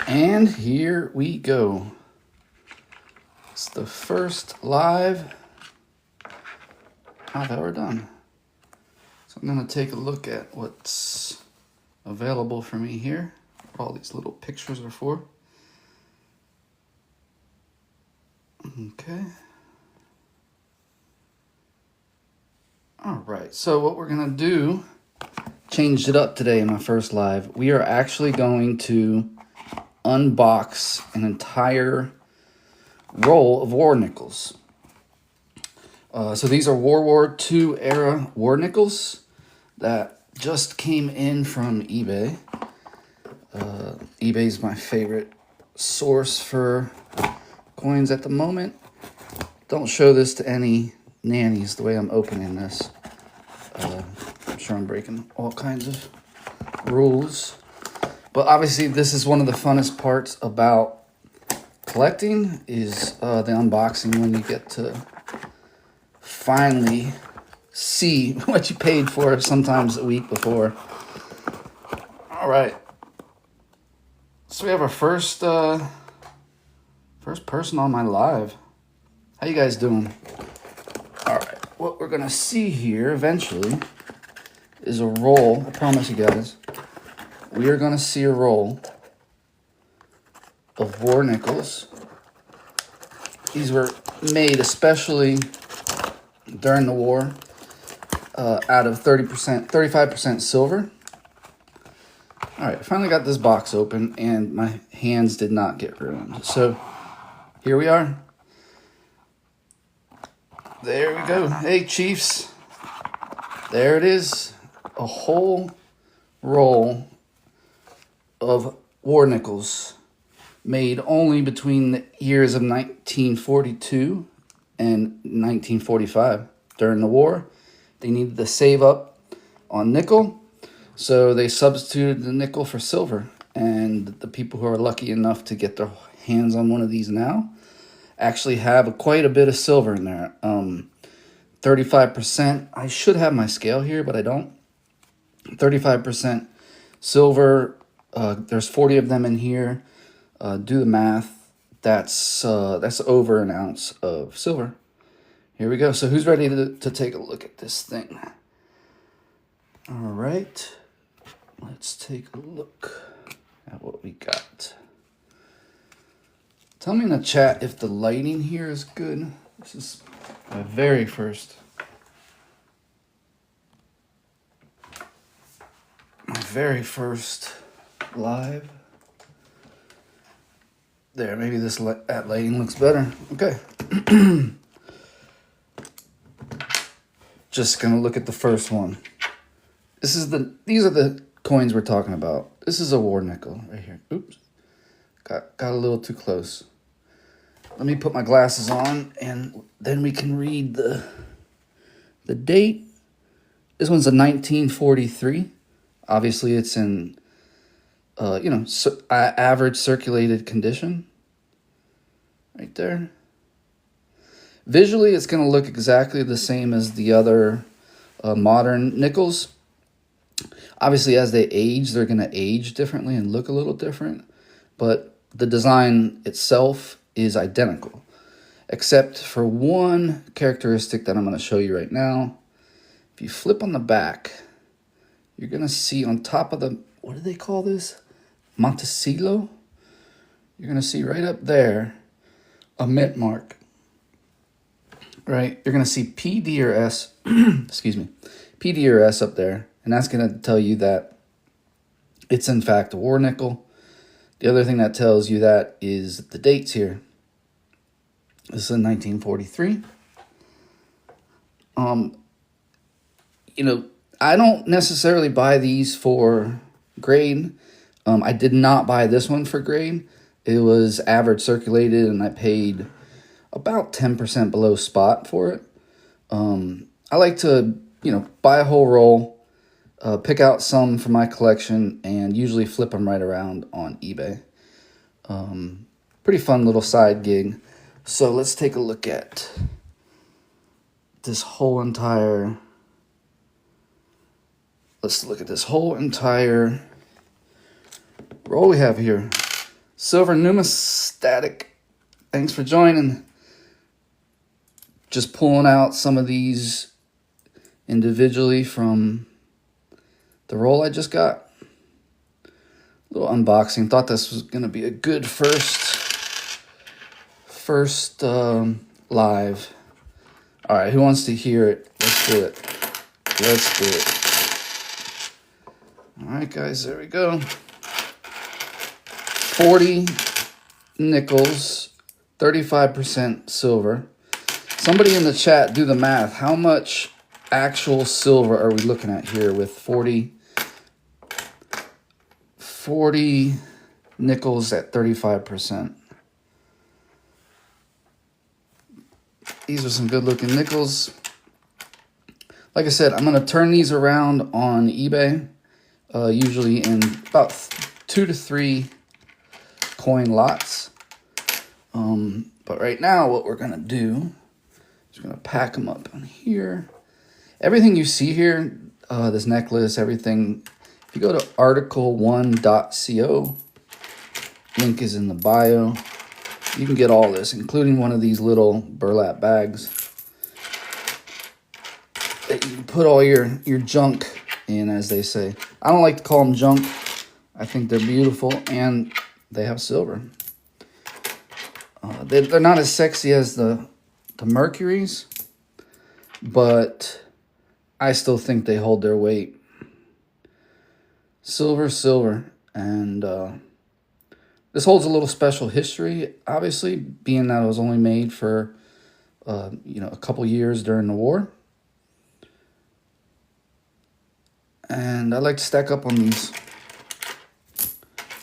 And here we go. It's the first live I've ever done. So I'm going to take a look at what's available for me here. What all these little pictures are for. Okay. All right, so what we're going to do, changed it up today in my first live. We are actually going to unbox an entire roll of war nickels. So these are World War II era war nickels that just came in from eBay. eBay is my favorite source for coins at the moment. Don't show this to any nannies the way I'm opening this. I'm sure I'm breaking all kinds of rules. But obviously this is one of the funnest parts about collecting is the unboxing, when you get to finally see what you paid for sometimes a week before. All right. So we have our first person on my live. How you guys doing? All right. What we're going to see here eventually is a roll. I promise you guys. We are going to see a roll of war nickels. These were made especially during the war out of 35% silver. All right, I finally got this box open and my hands did not get ruined. So here we are. There we go. Hey, Chiefs. There it is. A whole roll of war nickels made only between the years of 1942 and 1945. During the war, they needed to save up on nickel, so they substituted the nickel for silver. And the people who are lucky enough to get their hands on one of these now actually have quite a bit of silver in there. 35%. I should have my scale here, but I don't. 35% silver. There's 40 of them in here. Do the math. That's over an ounce of silver. Here we go. So who's ready to take a look at this thing? All right. Let's take a look at what we got. Tell me in the chat if the lighting here is good. This is my very first live. There, maybe that lighting looks better. Okay. Just gonna look at the first one. These are the coins we're talking about. This is a war nickel right here. Oops. Got a little too close. Let me put my glasses on and then we can read the date. This one's a 1943. Obviously it's in average circulated condition. Right there. Visually, it's going to look exactly the same as the other modern nickels. Obviously, as they age, they're going to age differently and look a little different. But the design itself is identical, except for one characteristic that I'm going to show you right now. If you flip on the back, you're going to see on top of the, what do they call this? Montecillo? You're going to see right up there a mint mark. Right, you're going to see PD or S, excuse me, PD or S up there, and that's going to tell you that it's in fact a war nickel. The other thing that tells you that is the dates here. This is in 1943. I don't necessarily buy these for grade. I did not buy this one for grade. It was average circulated, and I paid about 10% below spot for it. I like to, buy a whole roll, pick out some for my collection, and usually flip them right around on eBay. Pretty fun little side gig. So let's take a look at this whole entire... Let's look at this whole entire roll we have here. Silver numismatic. Thanks for joining. Just pulling out some of these individually from the roll I just got. Little unboxing. Thought this was going to be a good first live. All right, who wants to hear it? Let's do it. Let's do it. All right, guys, there we go. 40 nickels, 35% silver. Somebody in the chat, do the math. How much actual silver are we looking at here with 40 nickels at 35%? These are some good looking nickels. Like I said, I'm going to turn these around on eBay, usually in about 2 to 3 coin lots. But right now what we're going to do is we're going to pack them up on here. Everything you see here, this necklace, everything, if you go to article1.co, link is in the bio. You can get all this, including one of these little burlap bags that you can put all your junk in, as they say. I don't like to call them junk. I think they're beautiful, and they have silver. They're not as sexy as the Mercuries, but I still think they hold their weight. Silver, and this holds a little special history, obviously, being that it was only made for a couple years during the war. And I like to stack up on these.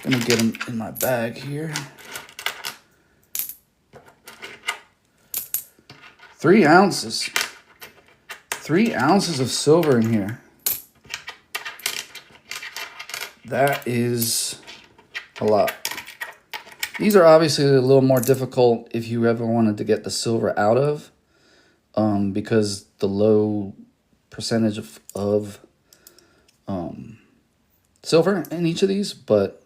Gonna get them in my bag here. 3 ounces. 3 ounces of silver in here. That is a lot. These are obviously a little more difficult if you ever wanted to get the silver out of, because the low percentage of silver in each of these. But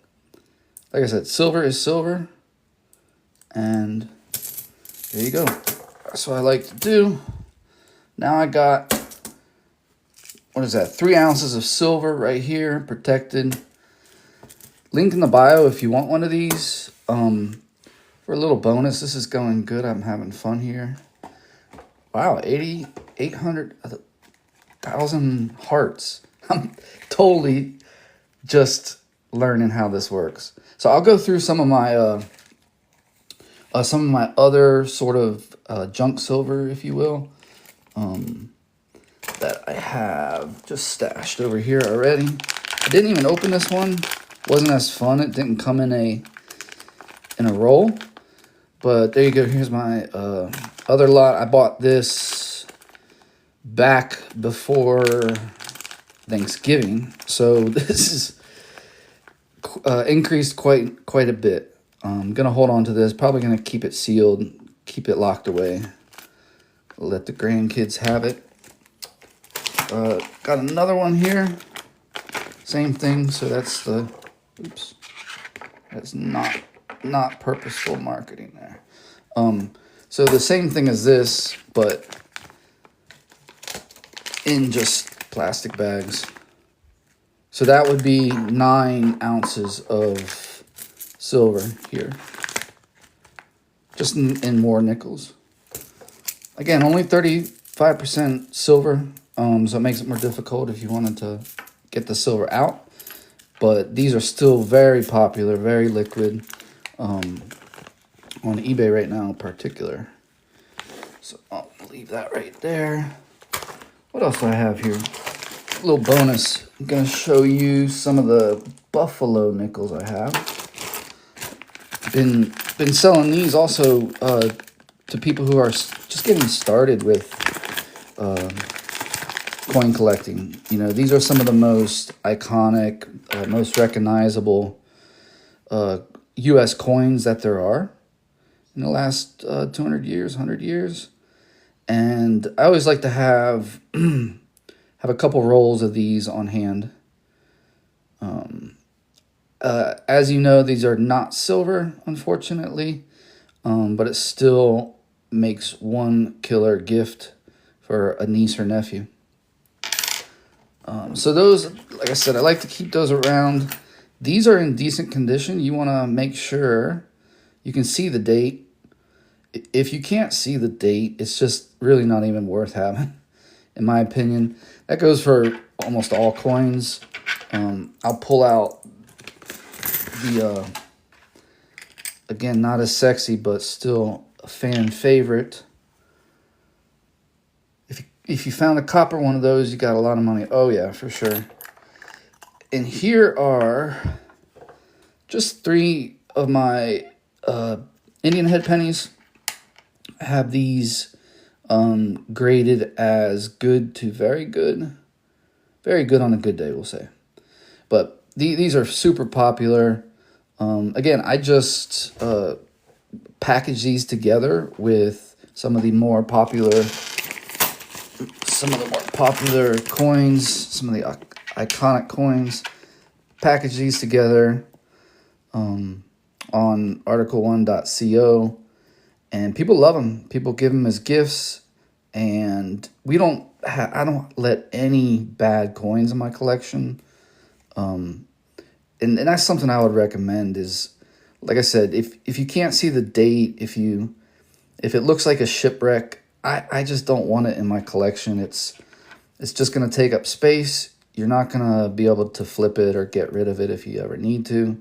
like I said, silver is silver, and there you go. That's what I like to do. Now I got, what is that, 3 ounces of silver right here, protected. Link in the bio if you want one of these. For a little bonus, this is going good. I'm having fun here. Wow, 800,000 hearts. I'm totally just learning how this works. So I'll go through some of my other sort of junk silver, if you will, that I have just stashed over here already. I didn't even open this one. Wasn't as fun. It didn't come in a roll. But there you go. Here's my other lot. I bought this back before Thanksgiving, so this is increased quite a bit. I'm gonna hold on to this. Probably gonna keep it sealed, keep it locked away. Let the grandkids have it. Got another one here. Same thing. So that's the. Oops. That's not purposeful marketing there. So the same thing as this, but in just plastic bags. So that would be 9 ounces of silver here. Just in more nickels. Again, only 35% silver, so it makes it more difficult if you wanted to get the silver out. But these are still very popular, very liquid, on eBay right now in particular. So I'll leave that right there. What else do I have here? A little bonus. I'm going to show you some of the buffalo nickels I have. Been selling these also to people who are just getting started with coin collecting. You know, these are some of the most iconic, most recognizable U.S. coins that there are in the last 200 years, 100 years. And I always like to have a couple rolls of these on hand. As you know, these are not silver, unfortunately, but it still makes one killer gift for a niece or nephew. So those, like I said, I like to keep those around. These are in decent condition. You want to make sure you can see the date. If you can't see the date, it's just really not even worth having, in my opinion. That goes for almost all coins. I'll pull out the, again, not as sexy, but still a fan favorite. If you found a copper one of those, you got a lot of money. Oh, yeah, for sure. And here are just 3 of my Indian head pennies. I have these graded as good to very good. Very good on a good day, we'll say. But these are super popular. Again, I just package these together with some of the more popular coins, some of the iconic coins. Package these together on article1.co, and people love them. People give them as gifts, and I don't let any bad coins in my collection. And that's something I would recommend is, like I said, if you can't see the date, if it looks like a shipwreck, I just don't want it in my collection. It's just going to take up space. You're not going to be able to flip it or get rid of it if you ever need to.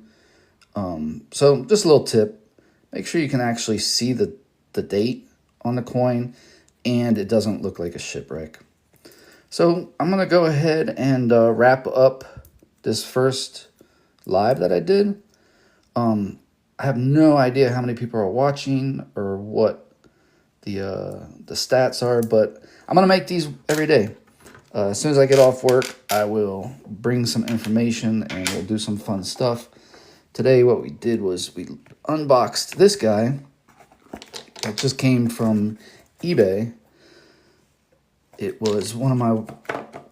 So just a little tip. Make sure you can actually see the date on the coin and it doesn't look like a shipwreck. So I'm going to go ahead and wrap up this first live that I did. I have no idea how many people are watching or what the stats are, but I'm gonna make these every day. As soon as I get off work, I will bring some information and we'll do some fun stuff. Today, what we did was we unboxed this guy that just came from eBay. It was one of my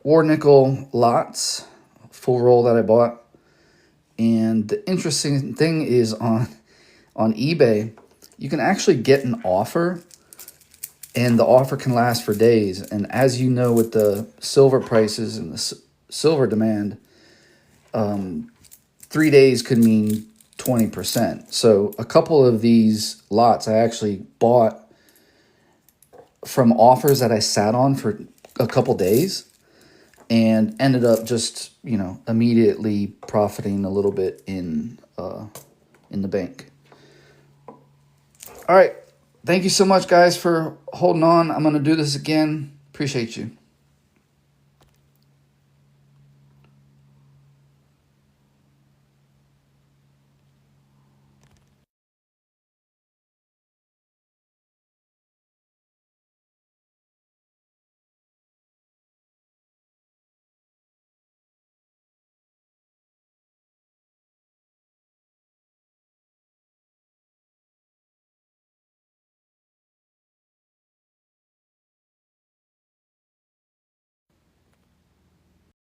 war nickel lots, full roll that I bought. And the interesting thing is on eBay, you can actually get an offer, and the offer can last for days. And as you know, with the silver prices and the silver demand, 3 days could mean 20%. So a couple of these lots I actually bought from offers that I sat on for a couple days and ended up just, immediately profiting a little bit in the bank. All right. Thank you so much, guys, for holding on. I'm going to do this again. Appreciate you.